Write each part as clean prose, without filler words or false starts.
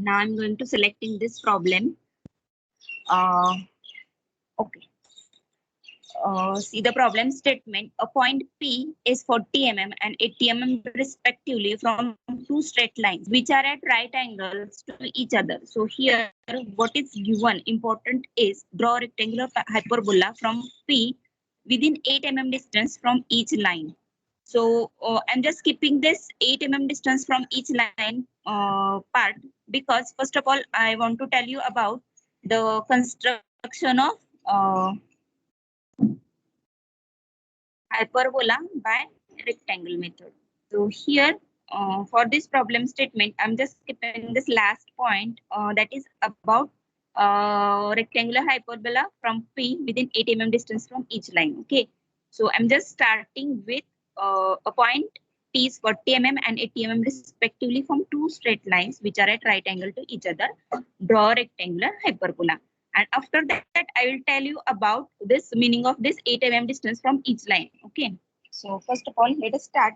now I'm going to selecting this problem. Okay. See the problem statement. A point P is 40 mm and 80 mm respectively from two straight lines which are at right angles to each other. So here what is given important is draw a rectangular hyperbola from P within 8 mm distance from each line. So I'm just skipping this 8 mm distance from each line part because first of all I want to tell you about the construction of hyperbola by rectangle method. So here for this problem statement, I'm just skipping this last point that is about rectangular hyperbola from P within 8 mm distance from each line. Okay, so I'm just starting with a point P is 40 mm and 80 mm respectively from two straight lines which are at right angle to each other. Draw a rectangular hyperbola. And after that, I will tell you about this meaning of this 8 mm distance from each line. Okay. So first of all, let us start.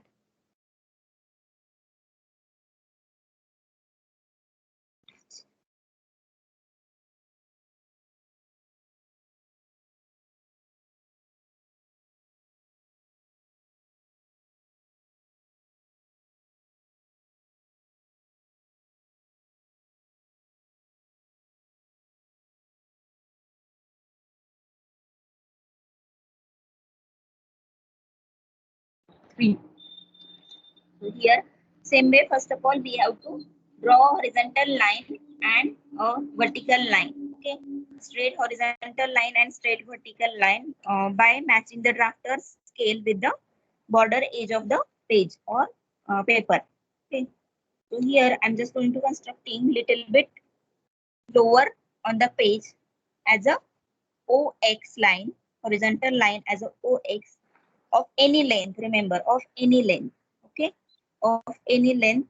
Three. So here, same way, first of all, we have to draw a horizontal line and a vertical line. Okay. Straight horizontal line and straight vertical line by matching the drafter scale with the border edge of the page or paper. Okay. So here I'm just going to constructing little bit lower on the page as a OX line, horizontal line as a OX of any length, remember, of any length, okay, of any length,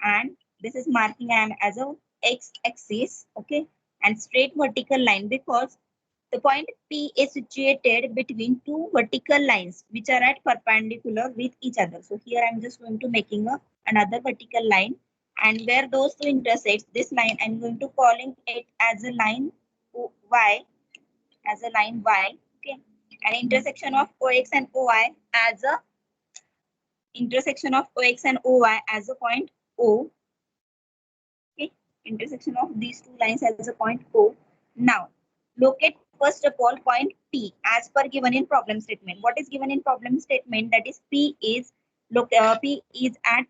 and this is marking I am as a X axis, okay, and straight vertical line because the point P is situated between two vertical lines which are at perpendicular with each other. So here I'm just going to making another vertical line, and where those two intersect, this line I'm going to calling it as a line Y, as a line Y, okay, and intersection of OX and OY as a intersection of OX and OY as a point O, okay, intersection of these two lines as a point O. Now locate first of all point P as per given in problem statement. What is given in problem statement? That is P is P is at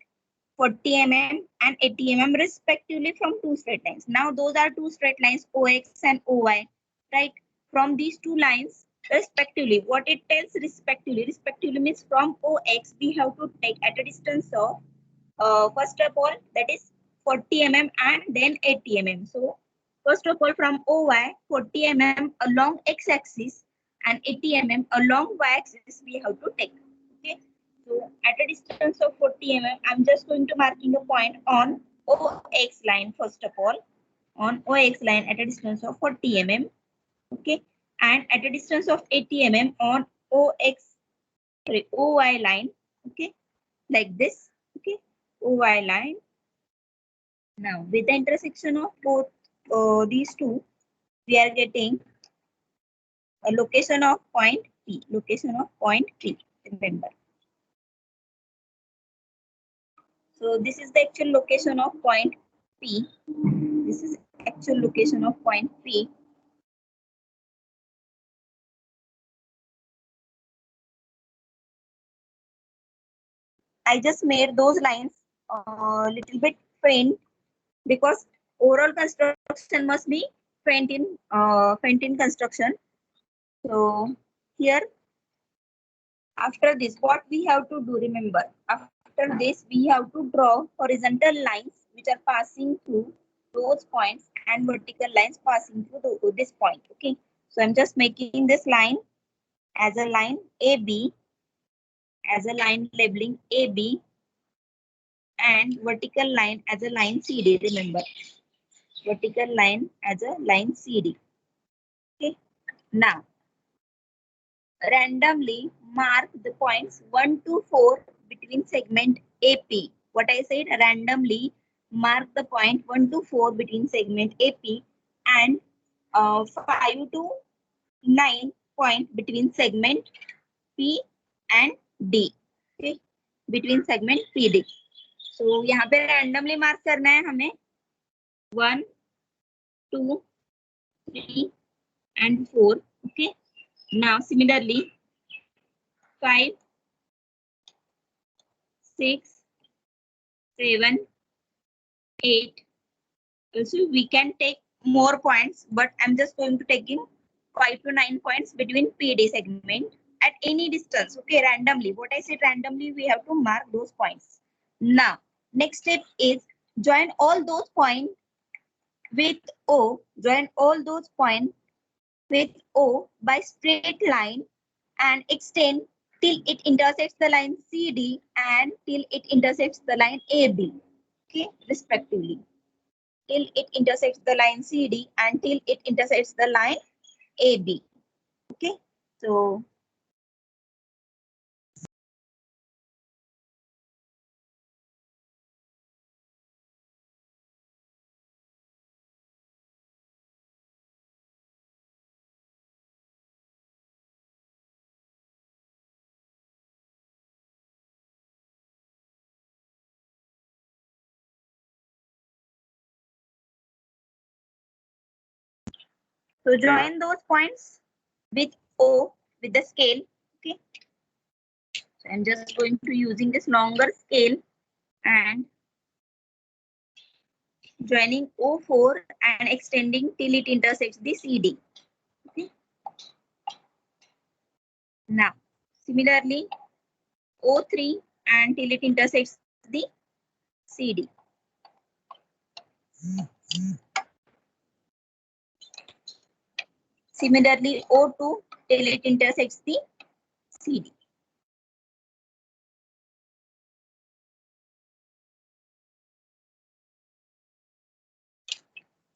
40 mm and 80 mm respectively from two straight lines. Now those are two straight lines OX and OY, right? From these two lines respectively, what it tells respectively? Respectively means from OX we have to take at a distance of first of all that is 40 mm and then 80 mm. So first of all from OY 40 mm along X axis and 80 mm along Y axis we have to take. Okay. So at a distance of 40 mm, I'm just going to marking a point on OX line first of all, on OX line at a distance of 40 mm, okay, and at a distance of 80 mm on OY line, okay, like this, okay, OY line. Now with the intersection of both these two, we are getting a location of point P, location of point P, remember. So this is the actual location of point P. This is actual location of point P. I just made those lines a little bit faint because overall construction must be faint in construction. So here after this, what we have to do, remember, after this we have to draw horizontal lines which are passing through those points and vertical lines passing through this point. Okay, so I'm just making this line as a line AB, as a line labeling AB, and vertical line as a line CD. Remember, vertical line as a line CD. Okay, now randomly mark the points 1 to 4 between segment AP. What I said, randomly mark the point 1 to 4 between segment AP and 5 to 9 point between segment P and D. Okay, between segment PD. So यहाँ पे randomly mark करना है हमें 1, 2, 3 and 4. Okay. Now similarly 5, 6, 7, 8. So we can take more points, but I'm just going to taking 5 to 9 points between PD segment at any distance. Okay, randomly. What I said randomly, we have to mark those points. Now, next step is join all those points with O. Join all those points with O by straight line and extend till it intersects the line CD and till it intersects the line AB. Okay, respectively. Till it intersects the line CD and till it intersects the line AB. Okay, so join those points with O with the scale. Okay, so I'm just going to using this longer scale and joining O4 and extending till it intersects the CD. Okay. Now, similarly, O3 and till it intersects the CD. Similarly, O2 till it intersects the CD.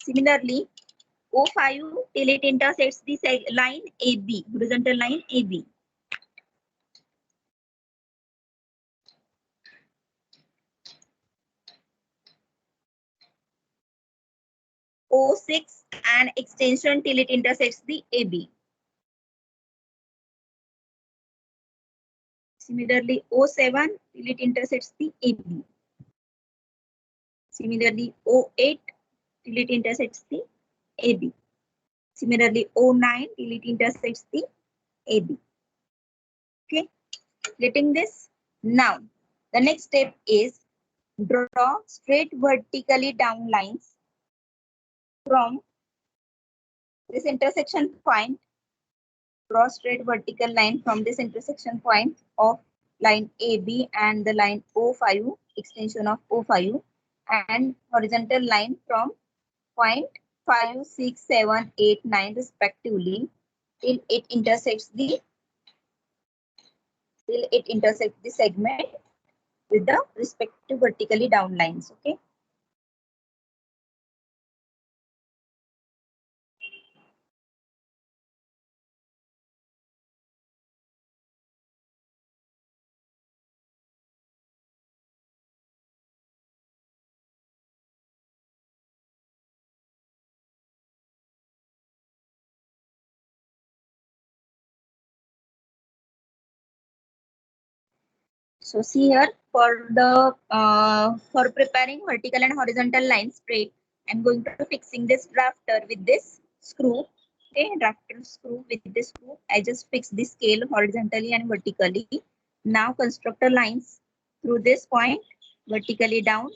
Similarly, O5 till it intersects the line AB, horizontal line AB. O6 and extension till it intersects the AB. Similarly, O7 till it intersects the AB. Similarly, O8 till it intersects the AB. Similarly, O9 till it intersects the AB. Okay, getting this? Now, the next step is draw straight vertically down lines from this intersection point. Draw straight vertical line from this intersection point of line AB and the line O5, extension of O5, and horizontal line from point 5, 6, 7, 8, 9 respectively till it intersects the segment with the respective vertically down lines. Okay. So see here for the for preparing vertical and horizontal line straight, I'm going to fixing this drafter with this screw. Okay, drafter screw with this screw. I just fix the scale horizontally and vertically. Now construct a lines through this point vertically down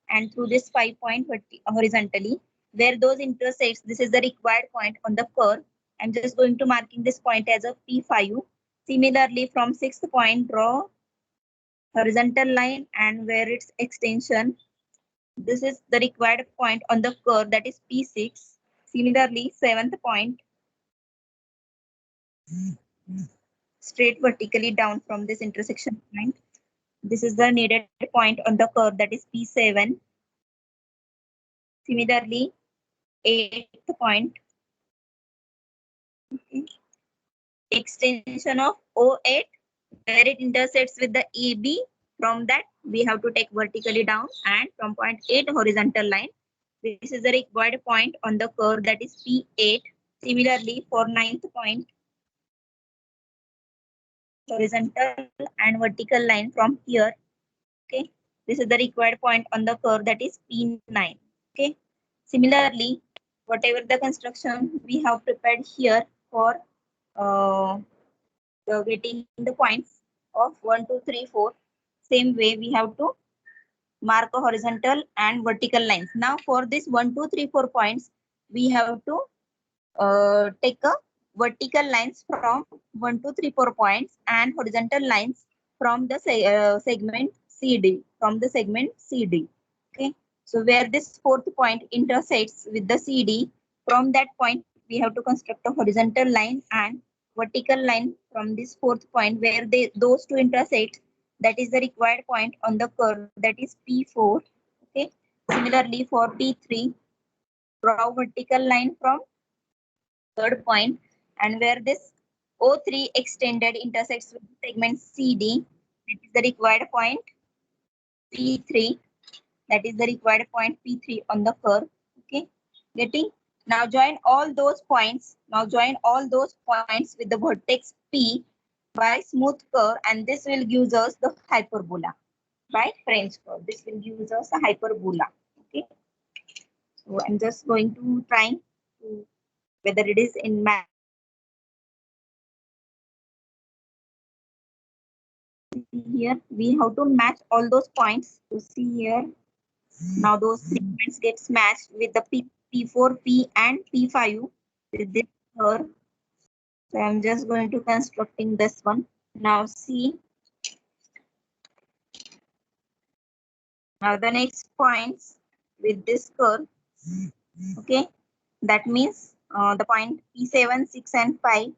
and through this 5 point horizontally. Where those intersects, this is the required point on the curve. I'm just going to marking this point as a P5. Similarly, from 6th point, draw horizontal line and where its extension. This is the required point on the curve, that is P6. Similarly, 7th point, straight vertically down from this intersection point. This is the needed point on the curve, that is P7. Similarly, 8th point, okay, extension of O8 where it intersects with the AB From that, we have to take vertically down, and from point 8 horizontal line. This is the required point on the curve, that is P8. Similarly, for ninth point, horizontal and vertical line from here. Okay, this is the required point on the curve, that is P9. Okay, similarly, whatever the construction we have prepared here for getting the points of 1, 2, 3, 4, same way we have to mark a horizontal and vertical lines. Now for this 1, 2, 3, 4 points, we have to take a vertical lines from 1, 2, 3, 4 points and horizontal lines from the segment CD, from the segment CD. Okay, so where this fourth point intersects with the CD, from that point we have to construct a horizontal line and vertical line from this fourth point where those two intersect. That is the required point on the curve, that is P4. Okay, similarly for P3, draw vertical line from third point, and where this O3 extended intersects with the segment CD, that is the required point P3. That is the required point P3 on the curve. Okay, getting? Now join all those points. Now join all those points with the vertex P by smooth curve, and this will give us the hyperbola by French curve. This will give us a hyperbola. Okay, so I'm just going to try to whether it is in math. Here we have to match all those points. To see here, now those segments gets matched with the P4, P and P5 with this curve. So I'm just going to constructing this one. Now see, now the next points with this curve. Okay, that means the point P7, 6 and 5,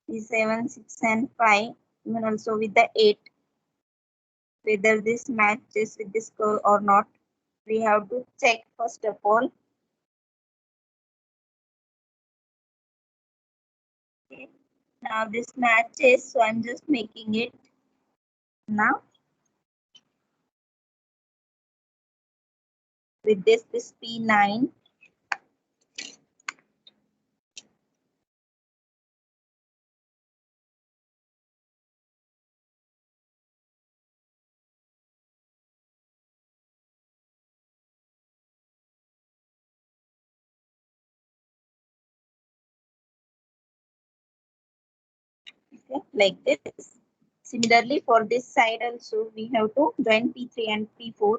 P7, 6 and 5, even also with the 8, whether this matches with this curve or not. We have to check first of all. Okay. Now this matches, so I'm just making it now. With this P9. Okay, like this. Similarly, for this side also, we have to join P3 and P4.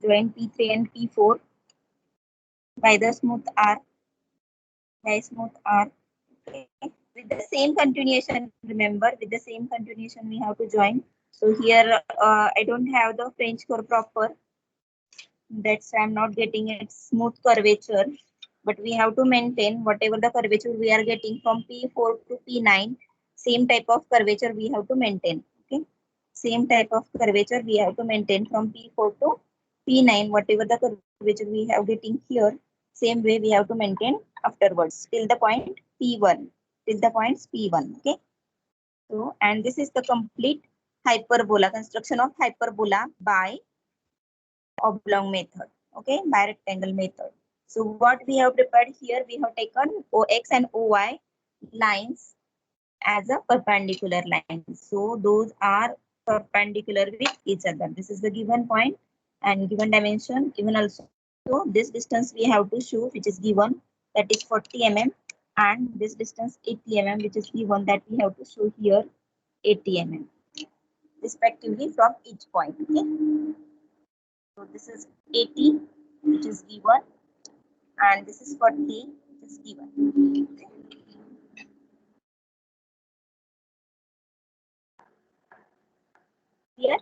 Join P3 and P4 by the smooth R. By smooth R. Okay. With the same continuation, remember, with the same continuation we have to join. So here I don't have the French curve proper. That's why I'm not getting it smooth curvature. But we have to maintain whatever the curvature we are getting from P4 to P9. Same type of curvature we have to maintain. Okay. Same type of curvature we have to maintain from P4 to P9. Whatever the curvature we have getting here, same way we have to maintain afterwards till the point P1. Till the points P1. Okay. So, and this is the complete hyperbola, construction of hyperbola by oblong method. Okay, by rectangle method. So what we have prepared here, we have taken OX and OY lines as a perpendicular line. So those are perpendicular with each other. This is the given point and given dimension, given also this distance we have to show, which is given, that is 40 mm, and this distance 80 mm, which is given, that we have to show here 80 mm respectively from each point. Okay. So this is 80, which is given, and this is 40, which is given. Okay. Clear?